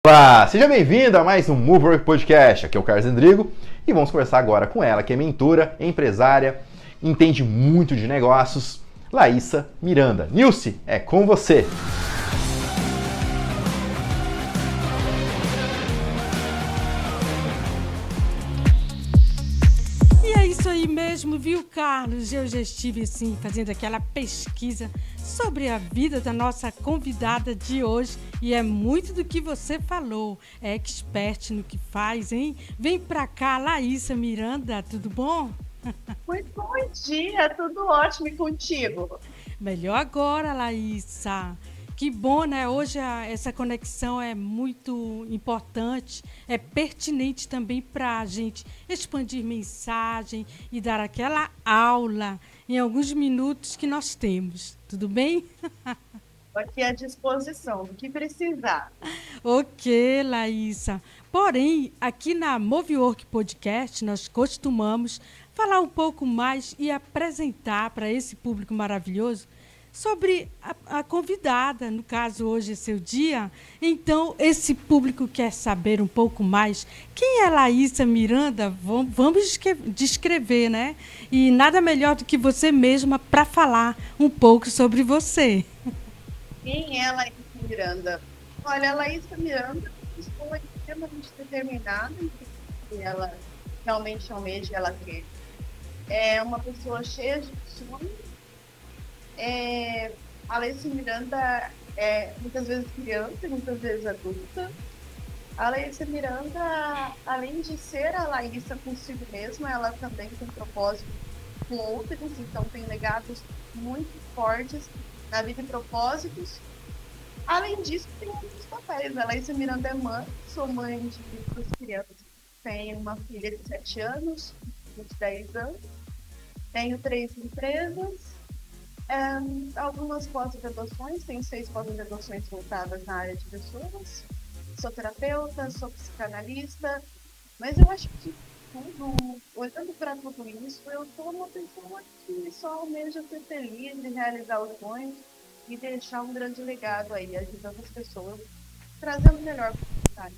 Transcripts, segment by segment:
Opa! Seja bem-vindo a mais um Move Work Podcast. Aqui é o Carlos Endrigo e vamos conversar agora com ela, que é mentora, empresária, entende muito de negócios, Laísa Miranda. Nilce, é com você! Mesmo, viu, Carlos? Eu já estive, assim, fazendo aquela pesquisa sobre a vida da nossa convidada de hoje e é muito do que você falou. É expert no que faz, hein? Vem pra cá, Laísa Miranda, tudo bom? Muito bom dia, tudo ótimo e contigo? Melhor agora, Laísa. Que bom, né? Hoje essa conexão é muito importante, é pertinente também para a gente expandir mensagem e dar aquela aula em alguns minutos que nós temos. Tudo bem? Aqui à disposição, do que precisar. Ok, Laísa. Porém, aqui na Movework Podcast, nós costumamos falar um pouco mais e apresentar para esse público maravilhoso sobre a convidada, no caso hoje é seu dia, então esse público quer saber um pouco mais quem é Laísa Miranda, vamos descrever, né? E nada melhor do que você mesma para falar um pouco sobre você. Quem é Laísa Miranda? Olha, a Laísa Miranda é uma pessoa extremamente determinada em que ela realmente almeja e ela quer. É uma pessoa cheia de sonhos. A Laísa Miranda é muitas vezes criança e muitas vezes adulta. A Laísa Miranda, além de ser a Laísa consigo mesma, ela também tem propósito com outros, então tem legados muito fortes na vida e propósitos. Além disso, tem outros papéis. A Laísa Miranda é mãe, sou mãe de 2 crianças. Tenho uma filha de 7 anos, de 10 anos. Tenho 3 empresas. Algumas pós-graduações, tenho 6 pós-graduações voltadas na área de pessoas. Sou terapeuta, sou psicanalista, mas eu acho que tudo, olhando para tudo isso, eu sou uma pessoa que só almeja ser feliz e realizar os sonhos e deixar um grande legado aí, ajudando as pessoas, trazendo o melhor para a sociedade.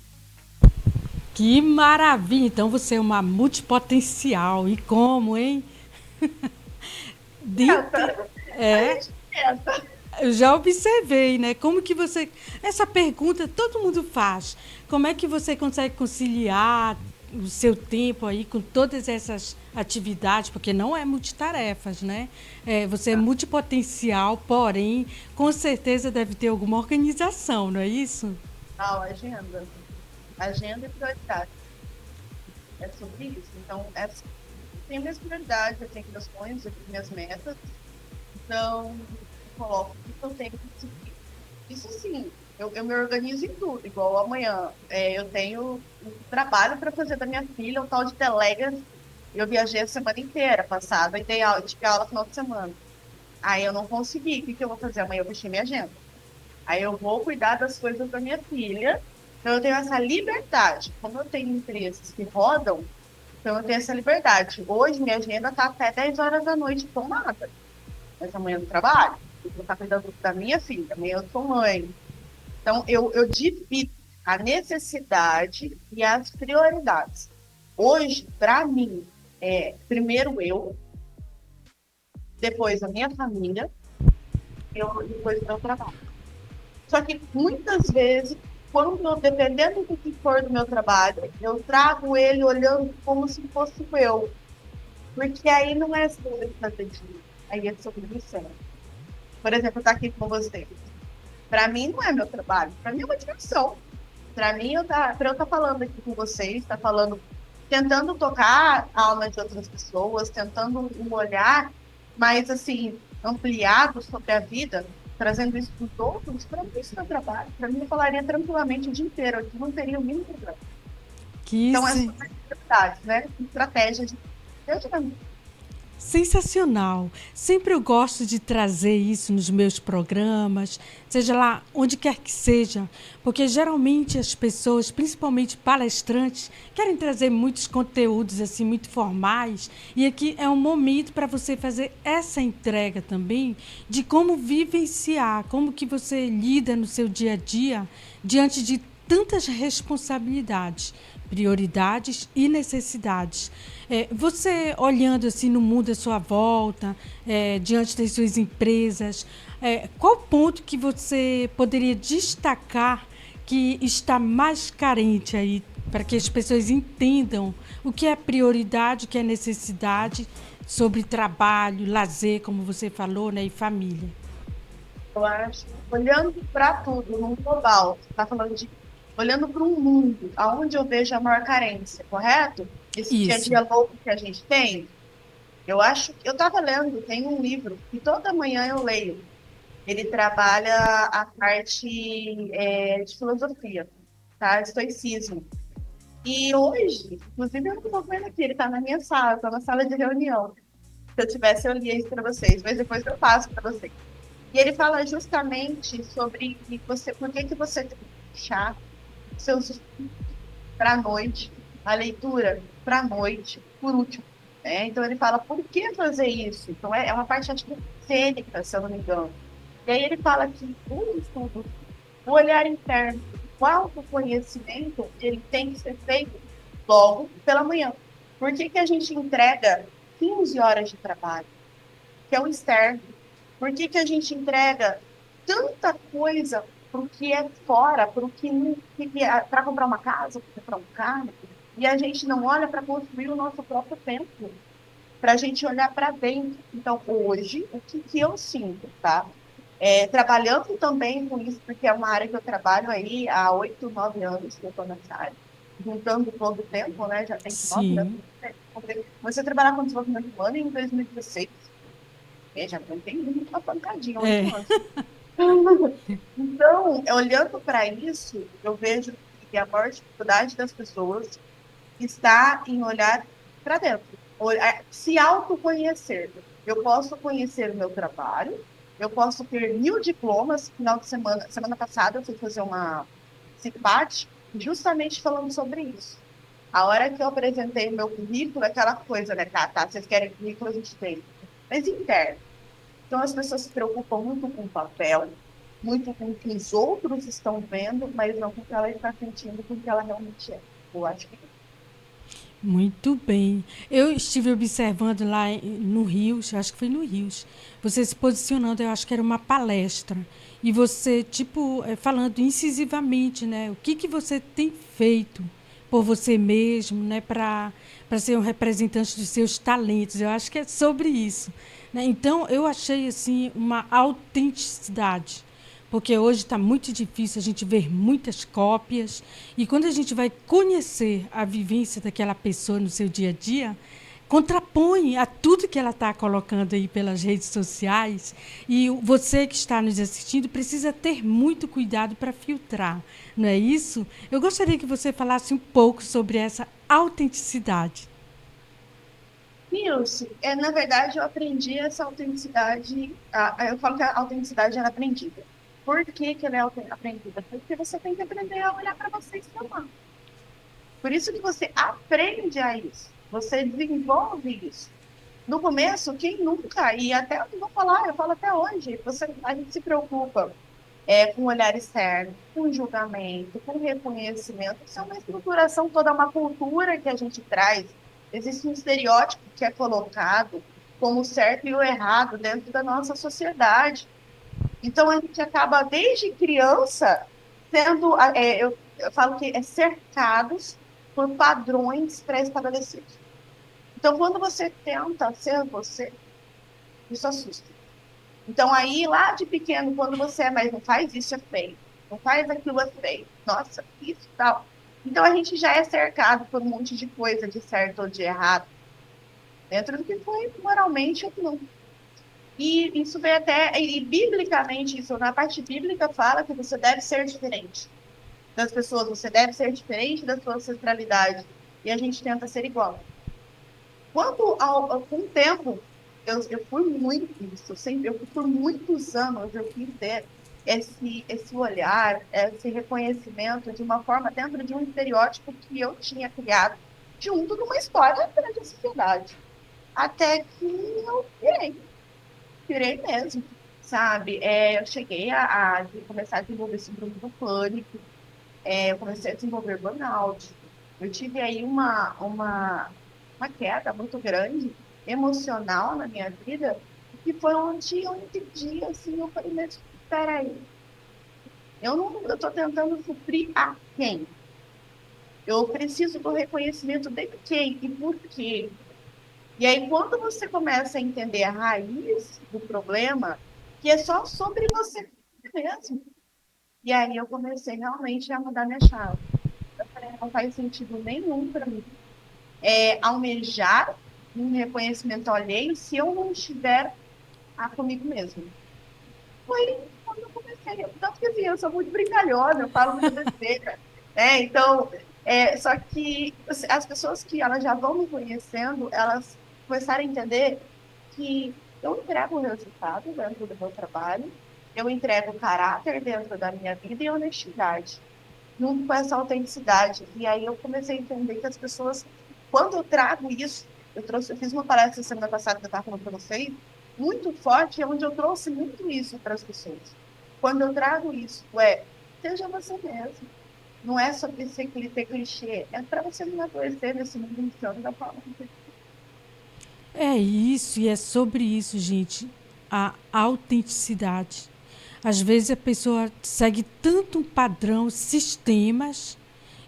Que maravilha! Então você é uma multipotencial. E como, hein? Eu já observei, né? Como que você... Essa pergunta todo mundo faz. Como é que você consegue conciliar o seu tempo aí com todas essas atividades? Porque não é multitarefas, né? Você é multipotencial, porém, com certeza deve ter alguma organização, não é isso? Agenda. Agenda e prioridade. É sobre isso. Então, tenho minhas prioridades, eu tenho meus sonhos, eu tenho minhas metas. Então, eu coloco o que eu tenho que seguir. Isso sim, eu me organizo em tudo, igual amanhã. Eu tenho um trabalho para fazer da minha filha, um tal de Telegas. Eu viajei a semana inteira passada e tive aula no final de semana. Aí eu não consegui. O que eu vou fazer? Amanhã eu fechei minha agenda. Aí eu vou cuidar das coisas da minha filha. Então eu tenho essa liberdade. Como eu tenho empresas que rodam, então eu tenho essa liberdade. Hoje minha agenda está até 10 horas da noite tomada. Mas amanhã eu trabalho. Eu vou estar cuidando da minha filha. Amanhã eu sou mãe. Então eu divido a necessidade e as prioridades. Hoje, para mim, primeiro eu, depois a minha família, depois o meu trabalho. Só que muitas vezes, dependendo do que for do meu trabalho, eu trago ele olhando como se fosse eu. Porque aí não é sobre estratégia, aí é sobre missão. Por exemplo, eu estou aqui com vocês. Para mim não é meu trabalho, para mim é uma diversão. Para mim, eu estar falando aqui com vocês, tentando tocar a alma de outras pessoas, tentando um olhar mais assim, ampliado sobre a vida, trazendo isso para os outros, para mim isso é trabalho. Para mim, eu falaria tranquilamente o dia inteiro, aqui não teria o mínimo problema. Então, é sobre atividades, né? Estratégia de sensacional. Sempre eu gosto de trazer isso nos meus programas, seja lá onde quer que seja, porque geralmente as pessoas, principalmente palestrantes, querem trazer muitos conteúdos assim muito formais, e aqui é um momento para você fazer essa entrega também de como vivenciar, como que você lida no seu dia a dia diante de tantas responsabilidades, prioridades e necessidades. Você, olhando assim no mundo à sua volta, diante das suas empresas, qual ponto que você poderia destacar que está mais carente aí, para que as pessoas entendam o que é prioridade, o que é necessidade, sobre trabalho, lazer, como você falou, né, e família? Eu acho, olhando para tudo, no global, você está falando de olhando para um mundo, aonde eu vejo a maior carência, correto? Esse dia a Isso. dia louco que a gente tem. Eu acho, eu estava lendo, tem um livro que toda manhã eu leio. Ele trabalha a parte de filosofia, tá? Estoicismo. E hoje, inclusive eu não estou vendo aqui, ele está na minha sala, está na sala de reunião. Se eu tivesse, eu lia isso para vocês, mas depois eu passo para vocês. E ele fala justamente sobre por que você tem que deixar seus estudos para a noite, a leitura para a noite, por último. Né? Então ele fala por que fazer isso? Então é uma parte acho que cênica, se eu não me engano. E aí ele fala que o estudo, o olhar interno, o autoconhecimento, ele tem que ser feito logo pela manhã. Por que a gente entrega 15 horas de trabalho? Que é o externo. Por que a gente entrega tanta coisa para o que é fora, para o que para comprar uma casa, para comprar um carro, e a gente não olha para construir o nosso próprio tempo, para a gente olhar para dentro. Então, hoje, o que eu sinto, tá? Trabalhando também com isso, porque é uma área que eu trabalho aí há 8, 9 anos que eu estou nessa área, juntando todo o tempo, né? Já tem 9 anos. Sim. Comecei a trabalhar com desenvolvimento humano em 2016. Já tem uma pancadinha, 8 É. anos. Então, olhando para isso, eu vejo que a maior dificuldade das pessoas está em olhar para dentro, se autoconhecer. Eu posso conhecer o meu trabalho, eu posso ter 1.000 diplomas. Final de semana passada, eu fui fazer uma CIPAT justamente falando sobre isso. A hora que eu apresentei o meu currículo, aquela coisa, né? Tá, vocês querem currículo, a gente tem. Mas interno. Então, as pessoas se preocupam muito com o papel, muito com o que os outros estão vendo, mas não com o que ela está sentindo, com o que ela realmente é. Eu acho que Muito bem. Eu estive observando lá no Rios, acho que foi no Rios, você se posicionando, eu acho que era uma palestra, e você, tipo, falando incisivamente, né? O que você tem feito por você mesmo, né? Para ser um representante dos seus talentos. Eu acho que é sobre isso. Né? Então, eu achei, assim, uma autenticidade, porque hoje está muito difícil a gente ver muitas cópias, e quando a gente vai conhecer a vivência daquela pessoa no seu dia a dia, contrapõe a tudo que ela está colocando aí pelas redes sociais, e você que está nos assistindo precisa ter muito cuidado para filtrar, não é isso? Eu gostaria que você falasse um pouco sobre essa autenticidade. Nilce, na verdade, eu aprendi essa autenticidade. Eu falo que a autenticidade era aprendida. Por que ela é aprendida? Porque você tem que aprender a olhar para você e se amar. Por isso que você aprende a isso. Você desenvolve isso. No começo, quem nunca, e até eu vou falar, eu falo até hoje, a gente se preocupa com o olhar externo, com julgamento, com reconhecimento. Isso é uma estruturação toda, uma cultura que a gente traz. Existe um estereótipo que é colocado como o certo e o errado dentro da nossa sociedade. Então, a gente acaba, desde criança, sendo, eu falo que é cercados por padrões pré-estabelecidos. Então, quando você tenta ser você, isso assusta. Então, aí, lá de pequeno, quando você é mais, não faz isso, é feio. Não faz aquilo, é feio. Nossa, isso e tal. Então, a gente já é cercado por um monte de coisa, de certo ou de errado, dentro do que foi moralmente ou não. E isso vem até, e biblicamente, isso na parte bíblica fala que você deve ser diferente das pessoas, você deve ser diferente da sua ancestralidade. E a gente tenta ser igual. Com o tempo, eu fui muito isso, por muitos anos eu quis ter esse olhar, esse reconhecimento de uma forma dentro de um estereótipo que eu tinha criado junto de uma história da sociedade. Até que eu virei mesmo, sabe? Eu cheguei a começar a desenvolver esse grupo do pânico, eu comecei a desenvolver burnout. Eu tive aí uma queda muito grande, emocional na minha vida, que foi onde eu entendi, assim, eu falei, mas peraí, eu estou tentando suprir a quem? Eu preciso do reconhecimento de quem e por quê? E aí, quando você começa a entender a raiz do problema, que é só sobre você mesmo, e aí eu comecei realmente a mudar minha chave. Eu falei, não faz sentido nenhum para mim almejar um reconhecimento alheio se eu não estiver comigo mesmo. Foi quando eu comecei. Tanto que assim, eu sou muito brincalhona, eu falo muita besteira. Então, só que as pessoas que elas já vão me conhecendo, elas começaram a entender que eu entrego o resultado dentro do meu trabalho, eu entrego caráter dentro da minha vida e honestidade, junto com essa autenticidade. E aí eu comecei a entender que as pessoas, quando eu trago isso, eu fiz uma palestra semana passada que eu estava falando para vocês, muito forte, onde eu trouxe muito isso para as pessoas. Quando eu trago isso, seja você mesmo. Não é sobre ser clichê, é para você não adoecer nesse mundo insano da forma que você. É isso, e é sobre isso, gente. A autenticidade. Às vezes a pessoa segue tanto um padrão, sistemas,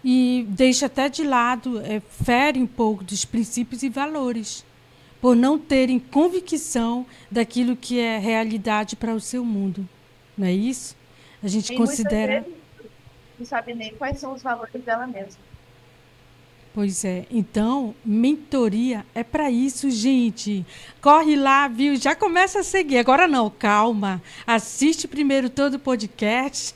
e deixa até de lado, fere um pouco dos princípios e valores, por não terem convicção daquilo que é realidade para o seu mundo. Não é isso? A gente E muitas considera. vezes não sabe nem quais são os valores dela mesma. Pois é. Então, mentoria é para isso, gente. Corre lá, viu? Já começa a seguir. Agora não, calma. Assiste primeiro todo o podcast.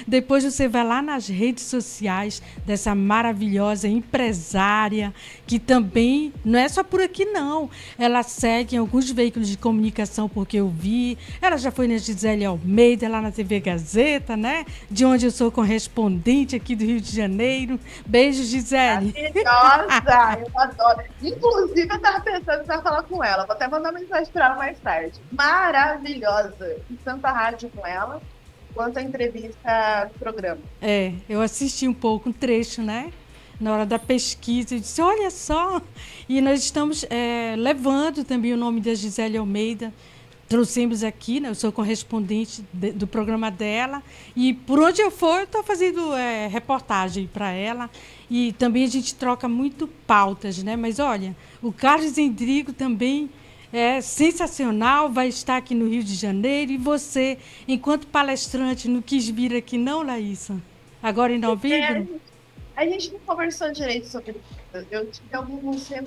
Depois você vai lá nas redes sociais dessa maravilhosa empresária, que também não é só por aqui, não. Ela segue em alguns veículos de comunicação, porque eu vi. Ela já foi na Gisele Almeida, lá na TV Gazeta, né? De onde eu sou correspondente aqui do Rio de Janeiro. Beijo, Gisele. Maravilhosa! Eu adoro. Inclusive, eu estava pensando em falar com ela. Vou até mandar mensagem para ela mais tarde. Maravilhosa! E tanto a rádio com ela, quanto a entrevista do programa. Eu assisti um pouco, um trecho, né? Na hora da pesquisa, eu disse, olha só. E nós estamos levando também o nome da Gisele Almeida. Trouxemos aqui, né? Eu sou correspondente do programa dela. E por onde eu for, eu estou fazendo reportagem para ela. E também a gente troca muito pautas, né? Mas olha, o Carlos Endrigo também é sensacional, vai estar aqui no Rio de Janeiro. E você, enquanto palestrante, não quis vir aqui não, Laísa? Agora em novembro? A gente não conversou direito sobre isso. Eu tive alguns. Eu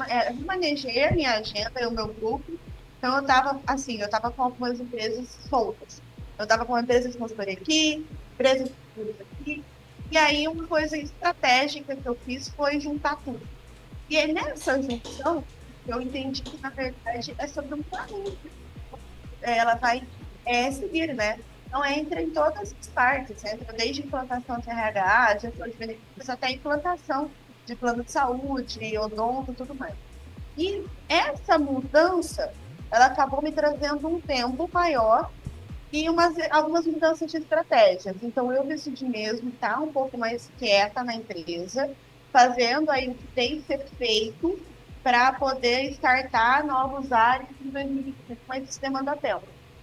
manejei a minha agenda e o meu grupo. Então, eu estava assim, eu estava com algumas empresas soltas. Eu estava com uma empresa de consultoria aqui, empresa de consultoria aqui. E aí, uma coisa estratégica que eu fiz foi juntar tudo. E aí, nessa junção, eu entendi que, na verdade, é sobre um caminho. Ela vai seguir, né? Então, entra em todas as partes. Entra desde implantação de RH, gestão de benefícios, até implantação de plano de saúde, odonto e tudo mais. E essa mudança, ela acabou me trazendo um tempo maior e algumas mudanças de estratégias. Então, eu decidi mesmo estar um pouco mais quieta na empresa, fazendo aí o que tem que ser feito para poder startar novos áreas em 2025, mas isso demanda tempo.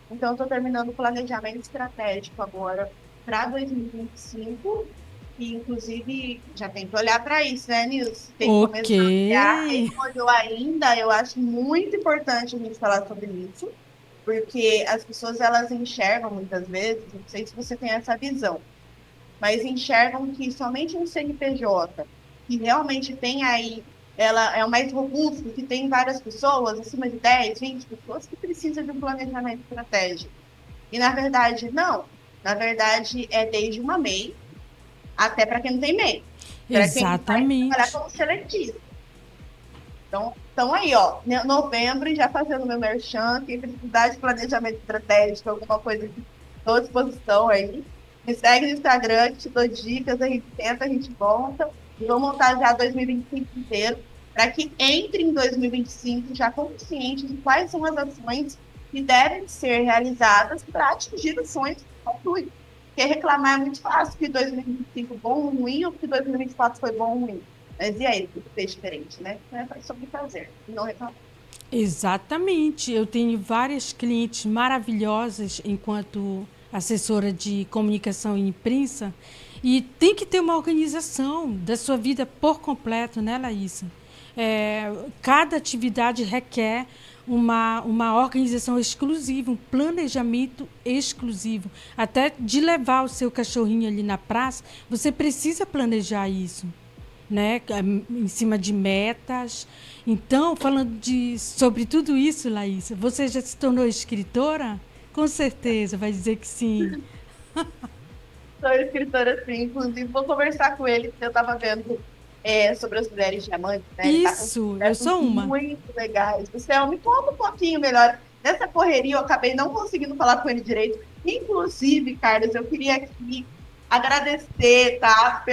Então, estou terminando o planejamento estratégico agora para 2025, e inclusive já tem que olhar para isso, né, Nilson? Tem que Ok. começar a olhar. Quem não olhou ainda, eu acho muito importante a gente falar sobre isso, porque as pessoas elas enxergam muitas vezes, não sei se você tem essa visão, mas enxergam que somente um CNPJ, que realmente tem aí, ela é o mais robusto, que tem várias pessoas, acima de 10, 20 pessoas, que precisa de um planejamento estratégico. E, na verdade, não. Na verdade, é desde uma MEI até para quem não tem MEI. Para quem vai trabalhar Exatamente. como seletista. Então aí, ó, novembro, já fazendo meu merchan, quem precisar de planejamento estratégico, alguma coisa que estou à disposição aí, me segue no Instagram, que te dou dicas, a gente tenta, a gente monta, e vou montar já 2025 inteiro, para que entre em 2025 já consciente de quais são as ações que devem ser realizadas para atingir os sonhos que concluem. Porque reclamar é muito fácil que 2025 bom ou ruim, ou que 2024 foi bom ou ruim. Mas e aí, o que fez diferente, né? É sobre fazer, e não reclamar. Exatamente. Eu tenho várias clientes maravilhosas enquanto assessora de comunicação e imprensa e tem que ter uma organização da sua vida por completo, né, Laísa? Cada atividade requer uma organização exclusiva, um planejamento exclusivo. Até de levar o seu cachorrinho ali na praça, você precisa planejar isso, né, em cima de metas. Então, falando sobre tudo isso, Laísa, você já se tornou escritora? Com certeza, vai dizer que sim. Sou escritora, sim. Inclusive, vou conversar com ele, porque eu estava vendo sobre as mulheres diamantes, né? Ele está com Isso, eu projetos sou uma. muito legais. O céu, me conta um pouquinho melhor. Nessa correria, eu acabei não conseguindo falar com ele direito. Inclusive, Carlos, eu queria aqui agradecer, tá?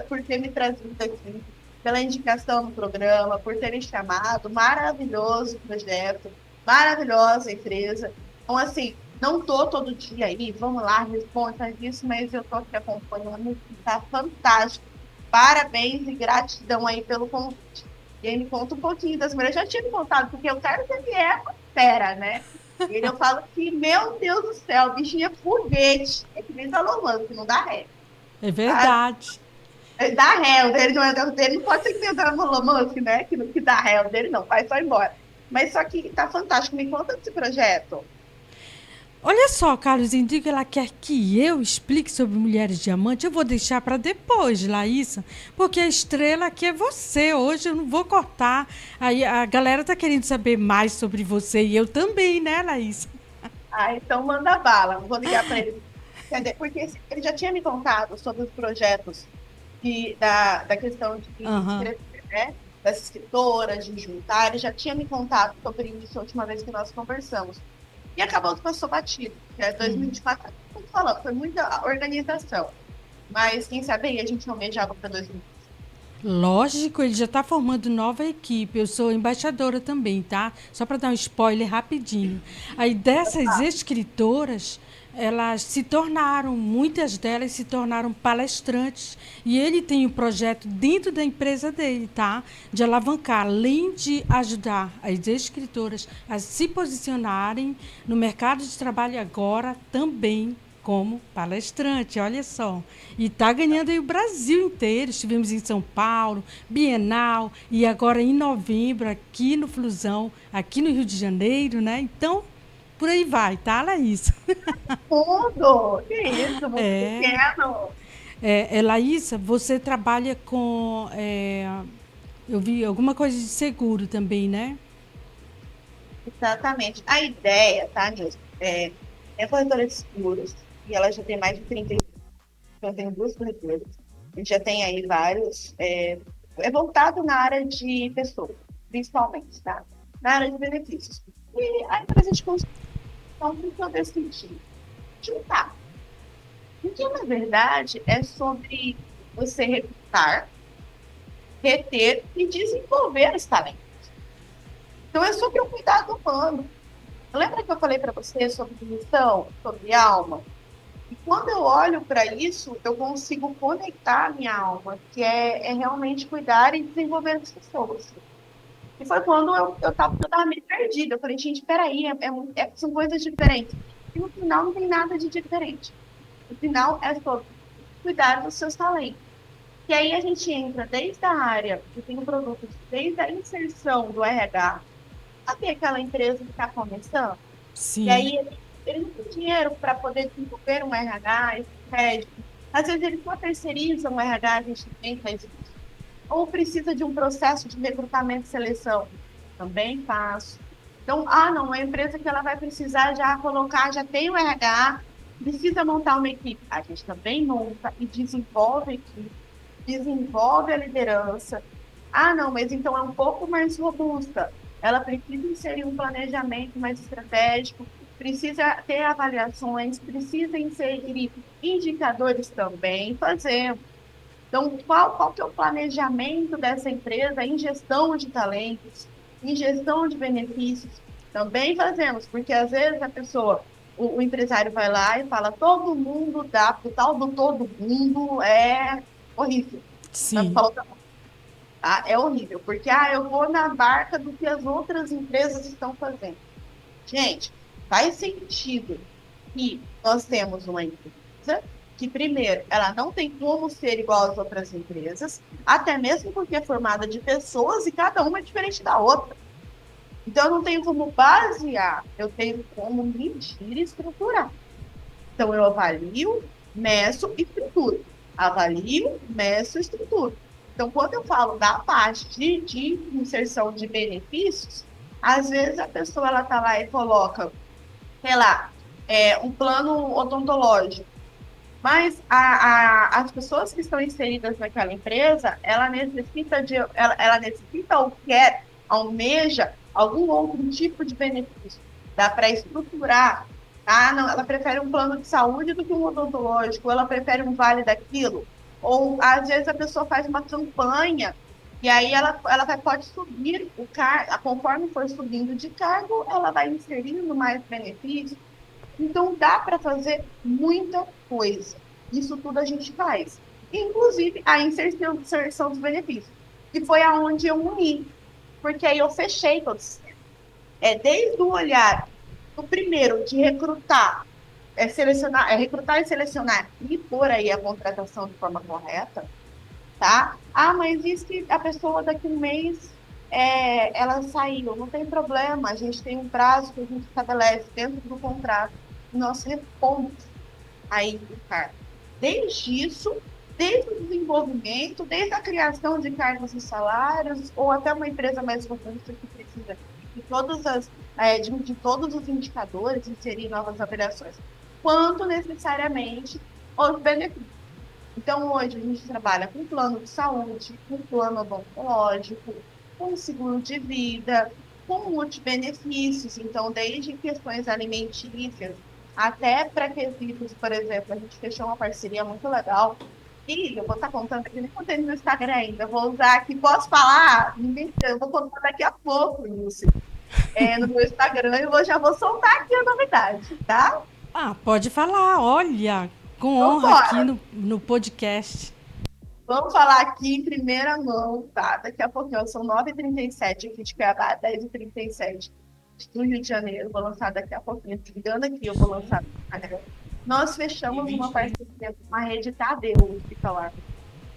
Por ter me trazido aqui, pela indicação no programa, por ter me chamado. Maravilhoso projeto, maravilhosa empresa. Então, assim, não tô todo dia aí, vamos lá, responde, faz isso, mas eu tô aqui acompanhando, tá fantástico. Parabéns e gratidão aí pelo convite. E aí me conta um pouquinho das mulheres. Já tinha me contado, porque o Carlos ele é uma fera, né? Ele, eu falo que, meu Deus do céu, o bichinho é foguete. É que nem Elon Musk, não dá ré. É Sabe? verdade. Ele dá ré, o dele não pode ser que nem o Elon Musk, né? Que dá ré, o dele não, vai só embora. Mas só que tá fantástico. Me conta desse projeto. Olha só, Carlos Henrique, ela quer que eu explique sobre mulheres diamante. Eu vou deixar para depois, Laísa, porque a estrela aqui é você. Hoje eu não vou cortar. Aí a galera tá querendo saber mais sobre você e eu também, né, Laísa? Ah, então manda bala. Vou ligar para ele. Porque ele já tinha me contado sobre os projetos da questão de Aham. escrever, né? Das escritoras, de juntar. Ele já tinha me contado sobre isso a última vez que nós conversamos. E acabou que passou batido. Que é 2024, como falando, foi muita organização. Mas quem sabe aí a gente almejava para 2025. Lógico, ele já está formando nova equipe. Eu sou embaixadora também, tá? Só para dar um spoiler rapidinho. Aí dessas escritoras, muitas delas se tornaram palestrantes. E ele tem um projeto dentro da empresa dele, tá? De alavancar, além de ajudar as escritoras a se posicionarem no mercado de trabalho agora também como palestrante, olha só. E está ganhando aí o Brasil inteiro. Estivemos em São Paulo, Bienal, e agora em novembro, aqui no Flusão, aqui no Rio de Janeiro, né? Então, por aí vai, tá, Laís? Tudo! Que isso, muito É, pequeno! Laísa, você trabalha com. Eu vi alguma coisa de seguro também, né? Exatamente. A ideia, tá, Nilson? É corretora de seguros, e ela já tem mais de 30 anos, então tem duas corretoras. A gente já tem aí vários. É voltado na área de pessoas, principalmente, tá? Na área de benefícios. E a empresa de construção, o que eu decidi? Juntar. Porque, na verdade, é sobre você recrutar, reter e desenvolver os talentos. Então, é sobre o cuidado humano. Lembra que eu falei para você sobre missão, sobre alma? E quando eu olho para isso, eu consigo conectar a minha alma, que é realmente cuidar e desenvolver as pessoas. E foi quando eu estava meio perdida. Eu falei, gente, peraí, são coisas diferentes. E no final não tem nada de diferente. No final é sobre cuidar dos seus talentos. E aí a gente entra desde a área que tem produtos, desde a inserção do RH, até aquela empresa que está começando. E Sim. aí ele não tem dinheiro para poder desenvolver um RH, esse crédito. Às vezes ele só terceiriza um RH, a gente também faz isso. Ou precisa de um processo de recrutamento e seleção. Também faço. Então, não, é uma empresa que ela vai precisar já colocar, já tem o RH, precisa montar uma equipe. A gente também monta e desenvolve a equipe, desenvolve a liderança. Não, mas então é um pouco mais robusta. Ela precisa inserir um planejamento mais estratégico, precisa ter avaliações, precisa inserir indicadores também, fazemos. Então, qual que é o planejamento dessa empresa em gestão de talentos, em gestão de benefícios? Também fazemos, porque às vezes a pessoa o empresário vai lá e fala, todo mundo dá, o tal do todo mundo é horrível. Não Sim. falou tá? É horrível, porque eu vou na barca do que as outras empresas estão fazendo. Gente, faz sentido que nós temos uma empresa que, primeiro, ela não tem como ser igual às outras empresas, até mesmo porque é formada de pessoas e cada uma é diferente da outra. Então, eu não tenho como basear, eu tenho como medir e estruturar. Então, eu avalio, meço e estruturo. Avalio, meço e estruturo. Então, quando eu falo da parte de inserção de benefícios, às vezes a pessoa ela tá lá e coloca, sei lá, um plano odontológico. Mas as pessoas que estão inseridas naquela empresa, ela necessita ou quer, almeja algum outro tipo de benefício. Dá para estruturar, tá? Não, ela prefere um plano de saúde do que um odontológico, ela prefere um vale daquilo. Ou às vezes a pessoa faz uma campanha e aí pode subir o cargo, conforme for subindo de cargo, ela vai inserindo mais benefícios. Então, dá para fazer muita coisa. Isso tudo a gente faz. Inclusive, a inserção dos benefícios. E foi aonde eu uni. Porque aí eu fechei todo o sistema. Desde o olhar do primeiro, de recrutar, recrutar e selecionar e pôr aí a contratação de forma correta, tá? Mas isso que a pessoa daqui a um mês ela saiu, não tem problema, a gente tem um prazo que a gente estabelece dentro do contrato, e nós respondemos aí o cargo. Desde isso, desde o desenvolvimento, desde a criação de cargos e salários, ou até uma empresa mais robusta que precisa de todos os indicadores, inserir novas avaliações, quanto necessariamente os benefícios. Então, hoje a gente trabalha com plano de saúde, com plano odontológico, com seguro de vida, com multibenefícios. Então, desde questões alimentícias até para quesitos, por exemplo, a gente fechou uma parceria muito legal. E eu vou estar contando aqui, nem contei no Instagram ainda. Eu vou usar aqui, posso falar? Eu vou contar daqui a pouco, Lúcia. No meu Instagram, já vou soltar aqui a novidade, tá? Pode falar, olha, com Então, honra aqui bora. no podcast. Vamos falar aqui em primeira mão, tá? Daqui a pouquinho, são 9h37 aqui de Cuiabá, 10h37 do Rio de Janeiro. Vou lançar daqui a pouquinho. Ligando aqui, eu vou lançar. Nós fechamos uma parceria com a rede Tadeu Hospitalar,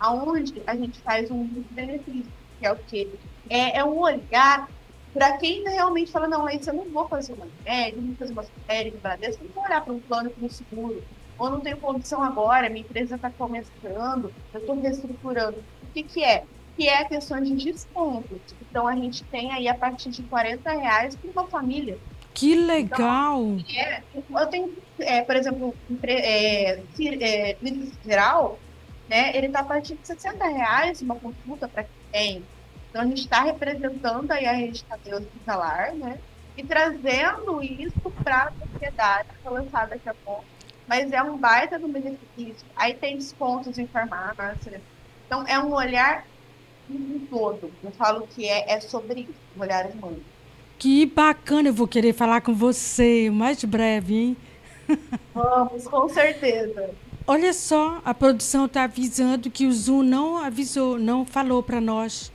aonde a gente faz um benefício, que é o quê? É um olhar para quem realmente fala, não, isso eu não vou fazer uma média, não vou fazer uma série de Bradesco, não vou olhar para um plano para um seguro, ou não tenho condição agora, minha empresa está começando, eu estou reestruturando. O que é? Que é a questão de descontos. Então, a gente tem aí a partir de R$ 40 para uma família. Que Então, legal! eu tenho, por exemplo, clínico geral, né, ele está a partir de R$ 60 uma consulta para quem tem. Então, a gente está representando aí a rede Tadeu Hospitalar, né, e trazendo isso para a sociedade, que vai lançar daqui a pouco. Mas é um baita do benefício. Aí tem descontos em farmácia. Então, é um olhar em todo. Eu falo que é sobre isso, um olhar humano. Que bacana, eu vou querer falar com você o mais breve, hein? Vamos, com certeza. Olha só, a produção está avisando que o Zoom não avisou, não falou para nós.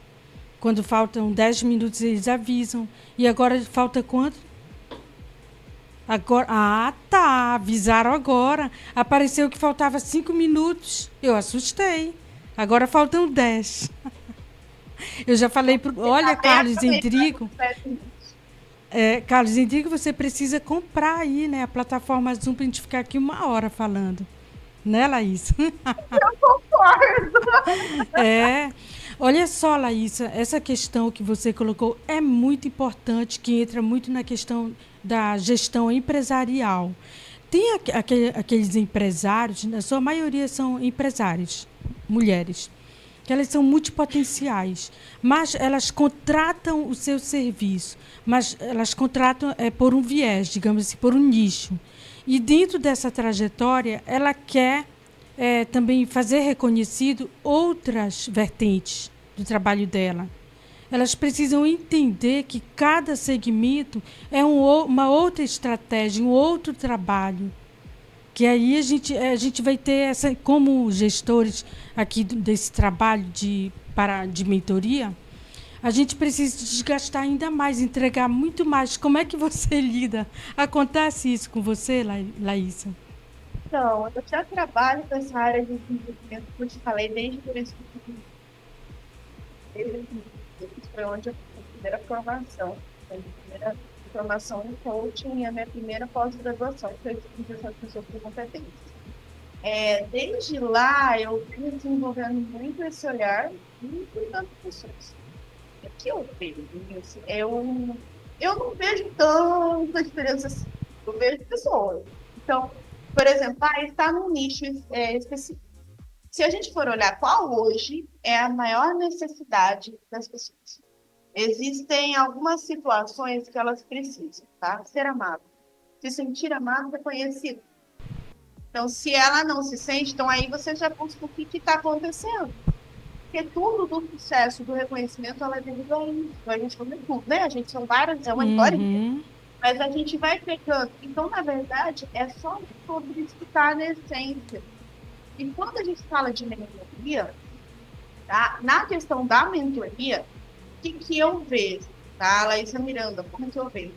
Quando faltam 10 minutos, eles avisam. E agora falta quanto? Agora, tá, avisaram agora. Apareceu que faltava 5 minutos. Eu assustei. Agora faltam 10. Eu já falei pro. Olha, Carlos Endrigo. Carlos Endrigo, você precisa comprar aí, né? A plataforma Zoom pra gente ficar aqui 1 hora falando. Né, Laís? Eu concordo. Olha só, Laísa, essa questão que você colocou é muito importante, que entra muito na questão da gestão empresarial. Tem aqueles empresários, na sua maioria são empresários, mulheres, que elas são multipotenciais, mas elas contratam o seu serviço, mas elas contratam por um viés, digamos assim, por um nicho. E dentro dessa trajetória, ela quer também fazer reconhecido outras vertentes do trabalho dela. elas precisam entender que cada segmento é uma outra estratégia, um outro trabalho. Que aí a gente vai ter, como gestores aqui desse trabalho de mentoria, a gente precisa desgastar ainda mais, entregar muito mais. Como é que você lida? Acontece isso com você, Laísa? Então, eu já trabalho nessa área de desenvolvimento, como eu te falei, desde o início foi onde eu fiz a primeira formação. Foi a primeira formação em coaching e a minha primeira pós-graduação, que foi em gestão de pessoas com competências. Desde lá, eu venho desenvolvendo muito esse olhar e cuidando de pessoas. O que eu vejo, Nilce? Eu não vejo tanta diferença assim. Eu vejo pessoas. Então, por exemplo, está num nicho específico. Se a gente for olhar qual hoje é a maior necessidade das pessoas, existem algumas situações que elas precisam, tá? Ser amado. Se sentir amado, reconhecido. Então, se ela não se sente, então aí você já busca o que está acontecendo. Porque tudo do sucesso, do reconhecimento, ela é devido a isso. A gente não tem tudo, né? A gente são várias, é uma história. Mas a gente vai pegando. Então, na verdade, é só sobre escutar na essência. E quando a gente fala de mentoria, tá? Na questão da mentoria, o que eu vejo, tá? Laísa Miranda, como que eu vejo?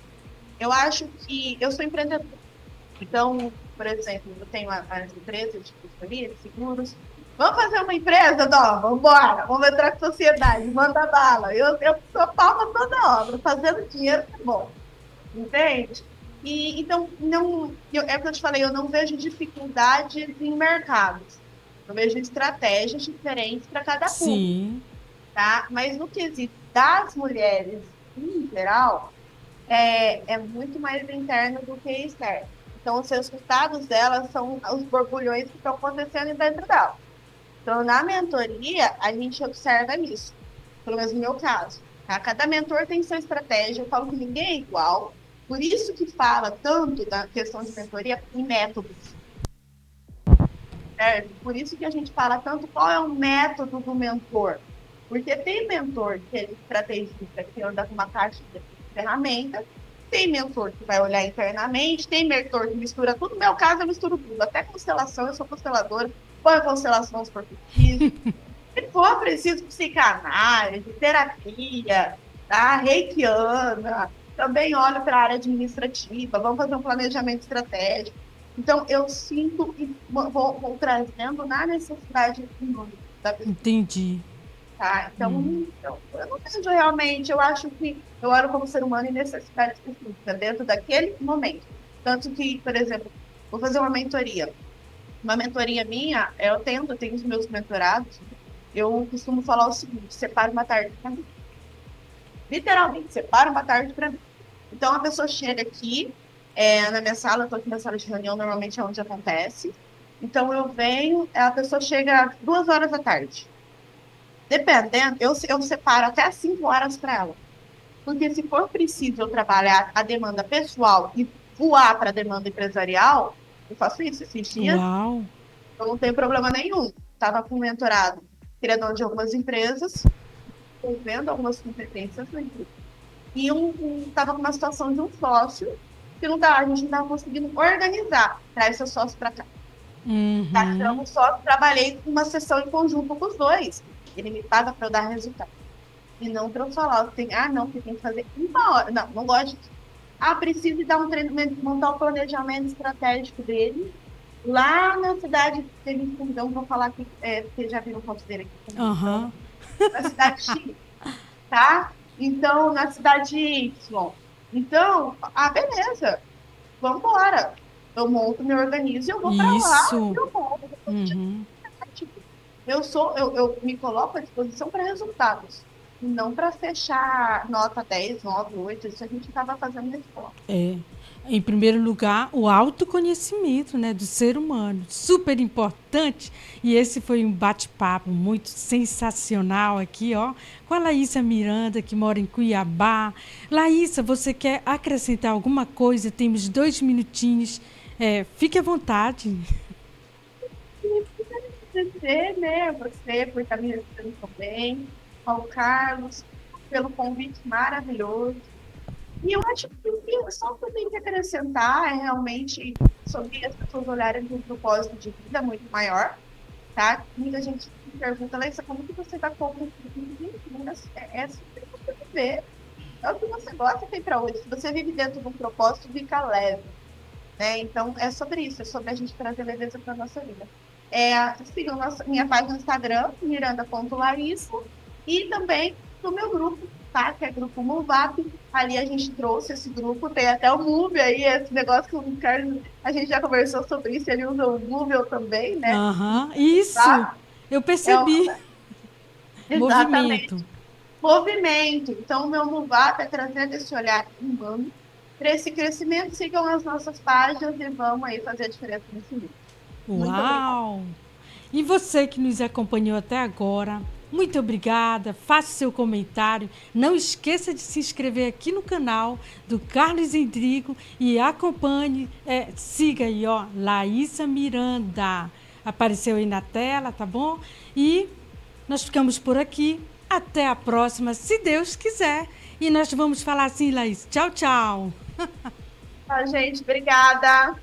Eu acho que eu sou empreendedora. Então, por exemplo, eu tenho as empresas de consultoria, de seguros. Vamos fazer uma empresa, Dó? Vamos embora, vamos entrar com sociedade, manda bala. Eu sou palma toda obra, fazendo dinheiro é bom. Entende? E, então, é o que eu te falei, eu não vejo dificuldades em mercados. Eu vejo estratégias diferentes para cada público. Sim. Tá? Mas no quesito das mulheres, em geral, é muito mais interno do que externo. Então, os resultados delas são os borbulhões que estão acontecendo dentro dela. Então, na mentoria, a gente observa isso, pelo menos no meu caso. Tá? Cada mentor tem sua estratégia, eu falo que ninguém é igual, por isso que fala tanto da questão de mentoria em métodos. Certo? Por isso que a gente fala tanto qual é o método do mentor. Porque tem mentor que é estrategista, que anda com uma caixa de ferramentas, tem mentor que vai olhar internamente, tem mentor que mistura tudo. No meu caso, eu misturo tudo. Até constelação, eu sou consteladora, põe constelação aos portugueses. Se for preciso psicanálise, terapia, tá? Reikiana, também olho para a área administrativa, vamos fazer um planejamento estratégico. Então, eu sinto e vou trazendo na necessidade da pessoa. Entendi. Tá? Então, eu não vejo realmente, eu acho que eu olho como ser humano em necessidade específica, dentro daquele momento. Tanto que, por exemplo, vou fazer uma mentoria. Uma mentoria minha, eu tenho os meus mentorados, eu costumo falar o seguinte: separa uma tarde para mim. Literalmente, separa uma tarde para mim. Então, a pessoa chega aqui, na minha sala, eu estou aqui na sala de reunião, normalmente é onde acontece. Então, eu venho, a pessoa chega às 2 horas da tarde. Dependendo, eu separo até às 5 horas para ela. Porque se for preciso eu trabalhar a demanda pessoal e voar para a demanda empresarial, eu faço isso esses dias. Uau! Eu não tenho problema nenhum. Estava com um mentorado criador de algumas empresas, vendo algumas competências na empresa. E estava com uma situação de um sócio que a gente não estava conseguindo organizar, traz seu sócio para cá. Tá, então, o sócio, trabalhei uma sessão em conjunto com os dois. Ele me paga para eu dar resultado. E não para eu falar, não, porque tem que fazer 1 hora. Não, não gosto disso. Preciso dar um treinamento, montar o planejamento estratégico dele. Lá na cidade de Fundão, vou falar que vocês já viram fotos dele aqui. Uhum. Na cidade X, tá? Então, na cidade Y. Então, beleza, vamos embora. Eu monto, me organizo e eu vou para lá. Eu monto. Eu me coloco à disposição para resultados. Não para fechar nota 10, 9, 8, isso a gente estava fazendo na escola. Em primeiro lugar, o autoconhecimento, né, do ser humano, super importante. E esse foi um bate-papo muito sensacional aqui, ó, com a Laísa Miranda, que mora em Cuiabá. Laísa, você quer acrescentar alguma coisa? Temos 2 minutinhos. Fique à vontade. Você, né? Você, por estar me recebendo também, ao Carlos. pelo convite maravilhoso. E eu acho que só o que eu tenho que acrescentar é realmente sobre as pessoas olharem para um propósito de vida muito maior, tá? Muita gente me pergunta, Leissa, como que você está construindo? É sobre você viver. É o que você gosta de ir para hoje. Se você vive dentro de um propósito, fica leve, né? Então, é sobre isso, é sobre a gente trazer leveza para a nossa vida. Sigam minha página no Instagram, miranda.larissa, e também no meu grupo, tá? Que é grupo Muvap. Ali a gente trouxe esse grupo, tem até o Move aí, esse negócio que o Carlos, a gente já conversou sobre isso, ele usa o Google também, né? Aham, isso, Tá? eu É, percebi. exatamente. Movimento. Movimento. Então, o meu Muvap é trazer esse olhar humano para esse crescimento. Sigam as nossas páginas e vamos aí fazer a diferença nesse mundo. Muito obrigada. Uau! E você que nos acompanhou até agora, muito obrigada. Faça seu comentário. Não esqueça de se inscrever aqui no canal do Carlos Endrigo e acompanhe, siga aí, ó, Laísa Miranda. Apareceu aí na tela, tá bom? E nós ficamos por aqui. Até a próxima, se Deus quiser. E nós vamos falar assim, Laís. Tchau, tchau. Tá, gente, obrigada.